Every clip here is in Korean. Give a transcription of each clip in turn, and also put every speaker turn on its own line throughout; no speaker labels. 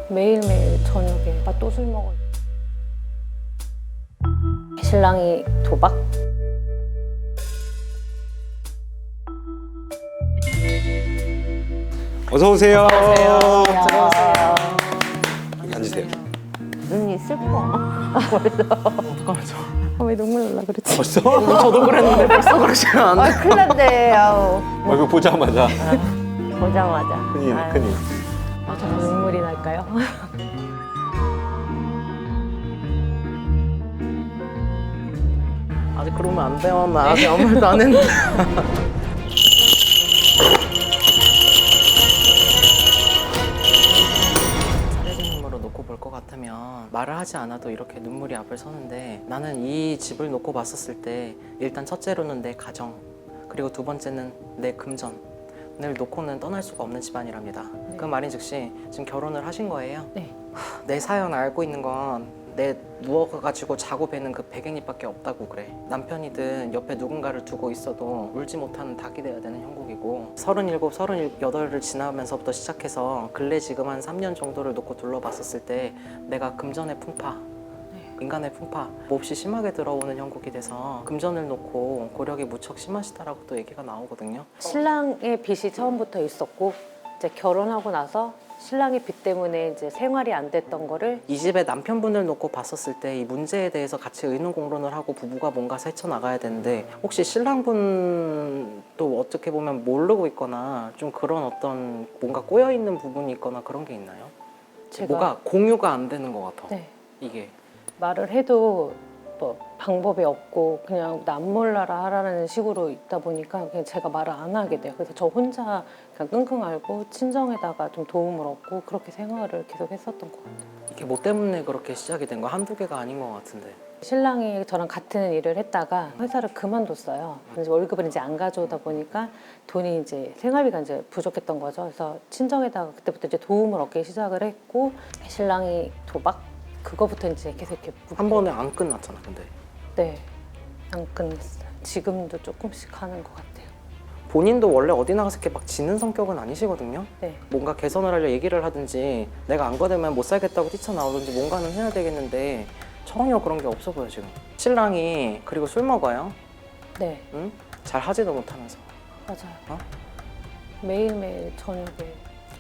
매일매일 저녁에 오빠 또 술 먹어요. 신랑이 도박?
어서 오세요.
안녕하세요.
앉으세요.
눈이 슬퍼.
어떡하죠?
왜 눈물 날라 그랬지?
벌써?
저도 그랬는데 벌써 그러시면 안 돼.
큰일 났네. 아우.
얼굴 보자마자
보자마자.
큰일,
아유,
큰일.
눈물이 날까요?
아직 그러면 안 돼요. 나 아직 아무 말도 안 했는데. 사례자님으로 놓고 볼 것 같으면 말을 하지 않아도 이렇게 눈물이 앞을 서는데, 나는 이 집을 놓고 봤었을 때 일단 첫째로는 내 가정, 그리고 두 번째는 내 금전을 놓고는 떠날 수가 없는 집안이랍니다.
네.
그 말인즉시 지금 결혼을 하신 거예요.
네.
내 사연 알고 있는 건 내 누워가지고 자고 베는 그 베갯잎밖에 없다고 그래. 남편이든 옆에 누군가를 두고 있어도 울지 못하는 닭이 돼야 되는 형국이고, 37, 38을 지나면서부터 시작해서 근래 지금 한 3년 정도를 놓고 둘러봤었을 때 내가 금전의 풍파, 인간의 풍파 몹시 심하게 들어오는 형국이 돼서 금전을 놓고 고력이 무척 심하시다라고 또 얘기가 나오거든요.
신랑의 빚이 처음부터 있었고, 이제 결혼하고 나서 신랑의 빚 때문에 이제 생활이 안 됐던 거를
이 집의 남편분을 놓고 봤었을 때 이 문제에 대해서 같이 의논공론을 하고 부부가 뭔가 헤쳐나가야 되는데, 혹시 신랑분도 어떻게 보면 모르고 있거나 좀 그런 어떤 뭔가 꼬여있는 부분이 있거나 그런 게 있나요?
제가
뭐가 공유가 안 되는 것 같아.
네,
이게
말을 해도 뭐 방법이 없고 그냥 남 몰라라 하라는 식으로 있다 보니까 그냥 제가 말을 안 하게 돼요. 그래서 저 혼자 그냥 끙끙 앓고 친정에다가 좀 도움을 얻고 그렇게 생활을 계속 했었던 것 같아요.
이게 뭐 때문에 그렇게 시작이 된 거 한두 개가 아닌 것 같은데.
신랑이 저랑 같은 일을 했다가 회사를 그만뒀어요. 그래서 월급을 이제 안 가져오다 보니까 돈이 이제 생활비가 이제 부족했던 거죠. 그래서 친정에다가 그때부터 이제 도움을 얻기 시작을 했고, 신랑이 도박? 그거부터 이제 계속 이렇게
한 번에 안 끝났잖아 근데.
네, 안 끝냈어요. 지금도 조금씩 하는 것 같아요.
본인도 원래 어디 나가서 이렇게 막 지는 성격은 아니시거든요.
네,
뭔가 개선을 하려 얘기를 하든지 내가 안 거되면 못 살겠다고 뛰쳐나오든지 뭔가는 해야 되겠는데 전혀 그런 게 없어 보여 지금. 신랑이 그리고 술 먹어요.
네,
응? 잘 하지도 못하면서.
맞아요.
어?
매일매일 저녁에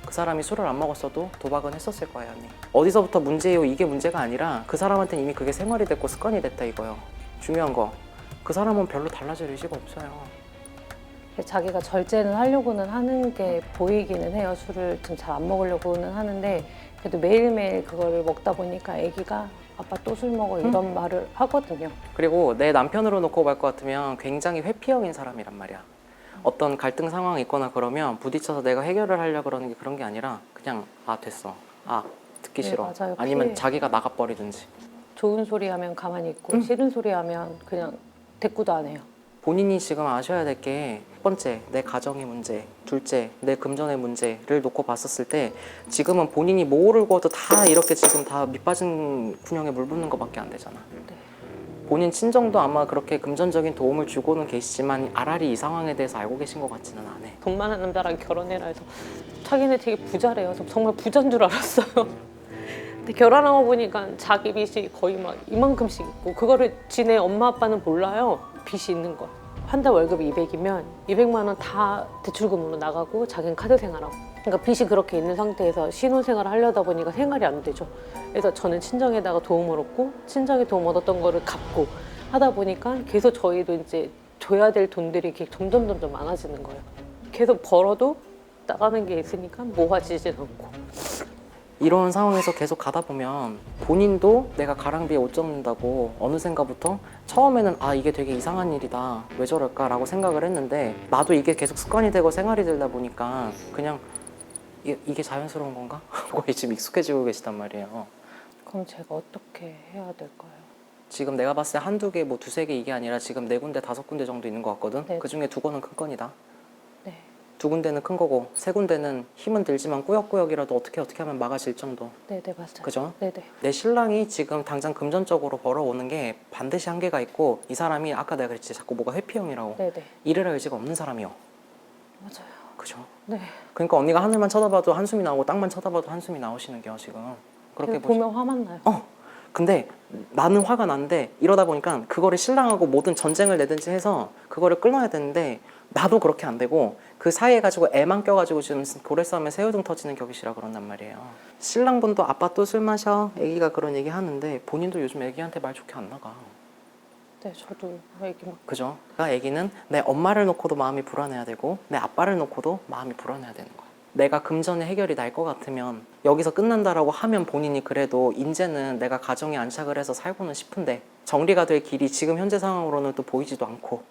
그 사람이 술을 안 먹었어도 도박은 했었을 거예요 언니. 어디서부터 문제예요 이게 문제가 아니라 그 사람한테는 이미 그게 생활이 됐고 습관이 됐다 이거요. 중요한 거 그 사람은 별로 달라질 의지가 없어요.
자기가 절제는 하려고는 하는 게 보이기는 해요. 술을 좀 잘 안 먹으려고는 하는데 그래도 매일매일 그거를 먹다 보니까 아기가 아빠 또 술 먹어 이런 말을 하거든요.
그리고 내 남편으로 놓고 볼 것 같으면 굉장히 회피형인 사람이란 말이야. 어떤 갈등 상황이 있거나 그러면 부딪혀서 내가 해결을 하려고 그러는 게 그런 게 아니라 그냥 아 됐어, 아 듣기
네,
싫어,
맞아요.
아니면
피해.
자기가 나가버리든지.
좋은 소리 하면 가만히 있고 싫은 소리 하면 그냥 대꾸도 안 해요.
본인이 지금 아셔야 될 게 첫 번째, 내 가정의 문제, 둘째, 내 금전의 문제를 놓고 봤었을 때 지금은 본인이 모르고도 다 이렇게 지금 다 밑빠진 군형에 물 붓는 것밖에 안 되잖아.
네.
본인 친정도 아마 그렇게 금전적인 도움을 주고는 계시지만 알알이 이 상황에 대해서 알고 계신 것 같지는 않아.
돈 많은 남자랑 결혼해라 해서 자기네 되게 부자래요. 저 정말 부자인 줄 알았어요. 근데 결혼하고 보니까 자기 빚이 거의 막 이만큼씩 있고 그거를 지네 엄마 아빠는 몰라요. 빚이 있는 거. 한 달 월급이 200이면 200만 원 다 대출금으로 나가고 자기는 카드 생활하고. 그러니까 빚이 그렇게 있는 상태에서 신혼생활을 하려다 보니까 생활이 안 되죠. 그래서 저는 친정에다가 도움을 얻고 친정에 도움 얻었던 거를 갚고 하다 보니까 계속 저희도 이제 줘야 될 돈들이 이렇게 점점 많아지는 거예요. 계속 벌어도 나가는 게 있으니까 모아지진 않고.
이런 상황에서 계속 가다 보면 본인도 내가 가랑비에 옷 젖는다고 어느샌가부터 처음에는 아 이게 되게 이상한 일이다 왜 저럴까 라고 생각을 했는데, 나도 이게 계속 습관이 되고 생활이 되다 보니까 그냥 이게 자연스러운 건가? 하고 지금 익숙해지고 계시단 말이에요.
그럼 제가 어떻게 해야 될까요?
지금 내가 봤을 때 한두 개, 뭐 두세 개 이게 아니라 지금 4군데, 5군데 정도 있는 것 같거든?
네.
그 중에 2건은 큰 건이다.
네.
2군데는 큰 거고 3군데는 힘은 들지만 꾸역꾸역이라도 어떻게 하면 막아질 정도.
네네 맞아요.
그죠?
네네.
내 신랑이 지금 당장 금전적으로 벌어오는 게 반드시 한계가 있고, 이 사람이 아까 내가 그랬지 자꾸 뭐가 회피형이라고
네네.
일을 할 의지가 없는 사람이요.
맞아요.
그죠?
네.
그러니까 언니가 하늘만 쳐다봐도 한숨이 나오고 땅만 쳐다봐도 한숨이 나오시는 게요 지금. 그렇게
보면 화만 나요.
근데 나는 화가 나는데 이러다 보니까 그거를 신랑하고 모든 전쟁을 내든지 해서 그거를 끊어야 되는데 나도 그렇게 안 되고 그 사이에 가지고 애만 껴가지고 지금 고래싸움에 새우등 터지는 격이시라 그런단 말이에요. 신랑분도 아빠 또 술 마셔 애기가 그런 얘기 하는데 본인도 요즘 애기한테 말 좋게 안 나가.
네, 저도 애기 막
그죠? 그러니까 애기는 내 엄마를 놓고도 마음이 불안해야 되고 내 아빠를 놓고도 마음이 불안해야 되는 거야. 내가 금전의 해결이 날 것 같으면 여기서 끝난다라고 하면 본인이 그래도 이제는 내가 가정에 안착을 해서 살고는 싶은데 정리가 될 길이 지금 현재 상황으로는 또 보이지도 않고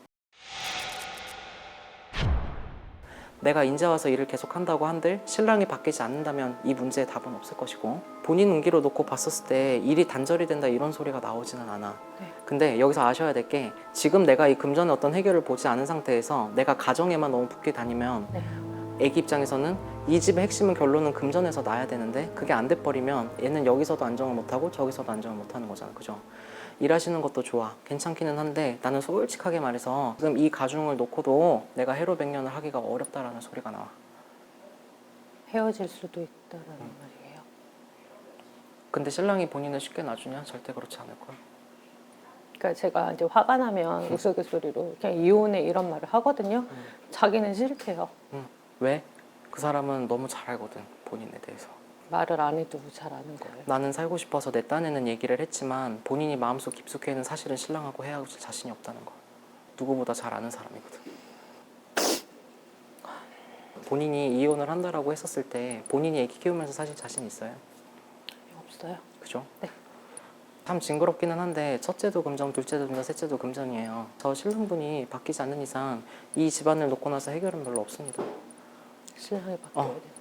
내가 인제 와서 일을 계속 한다고 한들 신랑이 바뀌지 않는다면 이 문제에 답은 없을 것이고 본인 운기로 놓고 봤었을 때 일이 단절이 된다 이런 소리가 나오지는 않아.
네.
근데 여기서 아셔야 될 게 지금 내가 이 금전의 어떤 해결을 보지 않은 상태에서 내가 가정에만 너무 붙게 다니면
네.
애기 입장에서는 이 집의 핵심은 결론은 금전에서 나야 되는데 그게 안 돼버리면 얘는 여기서도 안정을 못하고 저기서도 안정을 못하는 거잖아. 그죠? 일하시는 것도 좋아. 괜찮기는 한데 나는 솔직하게 말해서 지금 이 가중을 놓고도 내가 해로백년을 하기가 어렵다라는 소리가 나와.
헤어질 수도 있다라는 말이에요.
근데 신랑이 본인을 쉽게 놔주냐? 절대 그렇지 않을 거야.
그러니까 제가 이제 화가 나면 우스갯소리로 그냥 이혼해 이런 말을 하거든요. 자기는 싫대요.
왜? 그 사람은 너무 잘 알거든. 본인에 대해서.
말을 안 해도 잘 아는 거예요.
나는 살고 싶어서 내 딴에는 얘기를 했지만 본인이 마음속 깊숙이는 사실은 신랑하고 헤어질 자신이 없다는 거야. 누구보다 잘 아는 사람이거든. 본인이 이혼을 한다라고 했었을 때 본인이 애기 키우면서 사실 자신 있어요?
없어요.
그죠?
네.
참 징그럽기는 한데 첫째도 금전, 둘째도 금전, 셋째도 금전이에요. 저 신랑분이 바뀌지 않는 이상 이 집안을 놓고 나서 해결은 별로 없습니다.
신랑이 바뀌어야 돼요.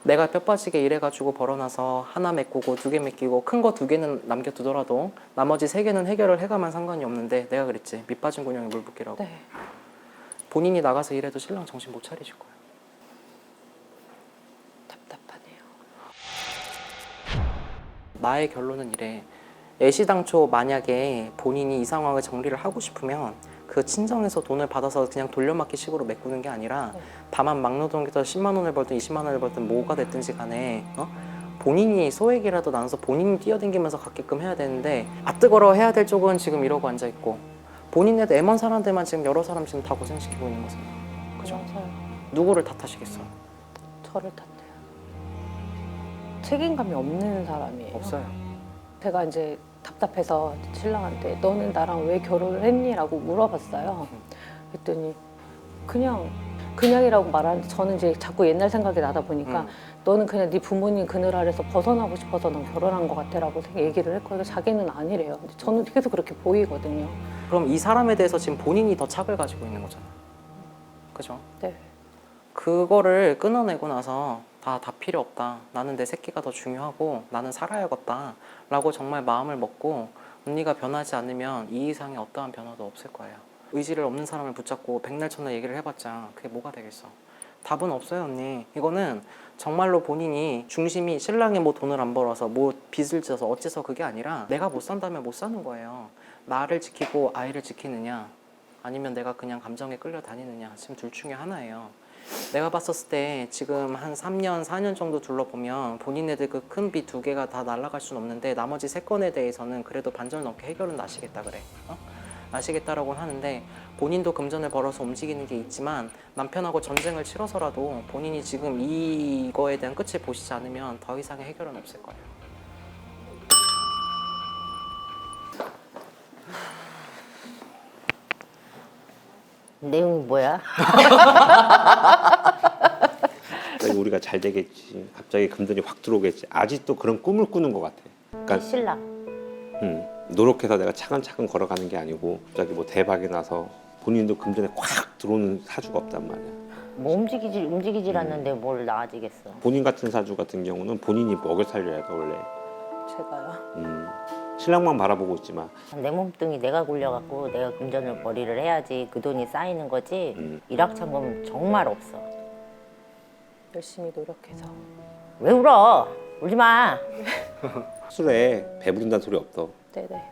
내가 뼈 빠지게 일해가지고 벌어놔서 하나 메꾸고 두 개 메끼고 큰 거 두 개는 남겨두더라도 나머지 세 개는 해결을 해가면 상관이 없는데 내가 그랬지. 밑 빠진 군형에 물 붓기라고.
네.
본인이 나가서 일해도 신랑 정신 못 차리실 거예요.
답답하네요.
나의 결론은 이래. 애시당초 만약에 본인이 이 상황을 정리를 하고 싶으면 그 친정에서 돈을 받아서 그냥 돌려막기 식으로 메꾸는 게 아니라
네.
다만 막노동에서 10만 원을 벌든 20만 원을 벌든 뭐가 됐든지 간에 본인이 소액이라도 나눠서 본인이 뛰어댕기면서 갖게끔 해야 되는데 뜨거워 해야 될 쪽은 지금 이러고 앉아있고 본인에도 애먼 사람들만 지금 여러 사람 지금 다 고생시키고 있는 거잖아. 그죠?
맞아요.
누구를 탓하시겠어?
저를 탓해요. 책임감이 없는 사람이에요.
없어요.
제가 이제 답답해서 신랑한테 너는 나랑 왜 결혼을 했니? 라고 물어봤어요. 그랬더니 그냥이라고 말하는데 저는 이제 자꾸 옛날 생각이 나다 보니까 너는 그냥 네 부모님 그늘 아래서 벗어나고 싶어서 넌 결혼한 것 같아 라고 얘기를 했거든요. 자기는 아니래요. 근데 저는 계속 그렇게 보이거든요.
그럼 이 사람에 대해서 지금 본인이 더 착을 가지고 있는 거잖아. 그죠?
네.
그거를 끊어내고 나서 다 필요 없다. 나는 내 새끼가 더 중요하고 나는 살아야겠다. 라고 정말 마음을 먹고 언니가 변하지 않으면 이 이상의 어떠한 변화도 없을 거예요. 의지를 없는 사람을 붙잡고 백날 천날 얘기를 해봤자 그게 뭐가 되겠어. 답은 없어요, 언니. 이거는 정말로 본인이 중심이 신랑이 뭐 돈을 안 벌어서 뭐 빚을 져서 어째서 그게 아니라 내가 못 산다면 못 사는 거예요. 나를 지키고 아이를 지키느냐 아니면 내가 그냥 감정에 끌려 다니느냐 지금 둘 중에 하나예요. 내가 봤었을 때 지금 한 3년, 4년 정도 둘러보면 본인네들 그 큰 빚 두 개가 다 날아갈 수는 없는데 나머지 세 건에 대해서는 그래도 반절 넘게 해결은 나시겠다 그래. 나시겠다라고는 하는데 본인도 금전을 벌어서 움직이는 게 있지만 남편하고 전쟁을 치러서라도 본인이 지금 이거에 대한 끝을 보시지 않으면 더 이상의 해결은 없을 거예요.
내용이 뭐야?
갑자기 우리가 잘 되겠지. 갑자기 금전이 확 들어오겠지. 아직도 그런 꿈을 꾸는 것 같아. 그러니까
신랑.
노력해서 내가 차근차근 걸어가는 게 아니고 갑자기 뭐 대박이 나서 본인도 금전에 콱 들어오는 사주가 없단 말이야.
뭐 움직이질 않는데 뭘 나아지겠어.
본인 같은 사주 같은 경우는 본인이 먹여 살려야 돼 원래.
제가요?
신랑만 바라보고 있지 마.
내 몸뚱이 내가 굴려갖고 내가 금전을 벌이를 해야지 그 돈이 쌓이는 거지. 일확천금 정말 없어.
열심히 노력해서.
왜 울어? 울지 마.
술에 배부른다는 소리 없어.
네네.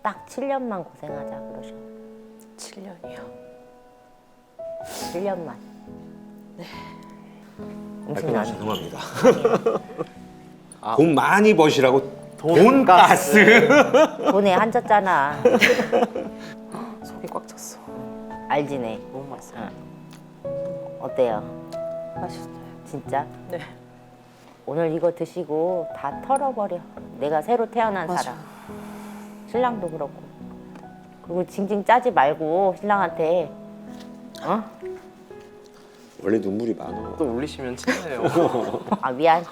딱 7년만 고생하자 그러셔.
7년이요.
7년만.
네.
그냥 죄송합니다.
아.
돈 많이 버시라고 돈가스.
돈에 한졌잖아.
속이 꽉 찼어.
알지네.
너무 맛있어.
어때요?
맛있어요.
진짜?
네.
오늘 이거 드시고 다 털어버려. 내가 새로 태어난
맞아.
사람. 신랑도 그렇고. 그리고 징징 짜지 말고 신랑한테. 어?
원래 눈물이 많아.
또 울리시면 친해요.
아 미안.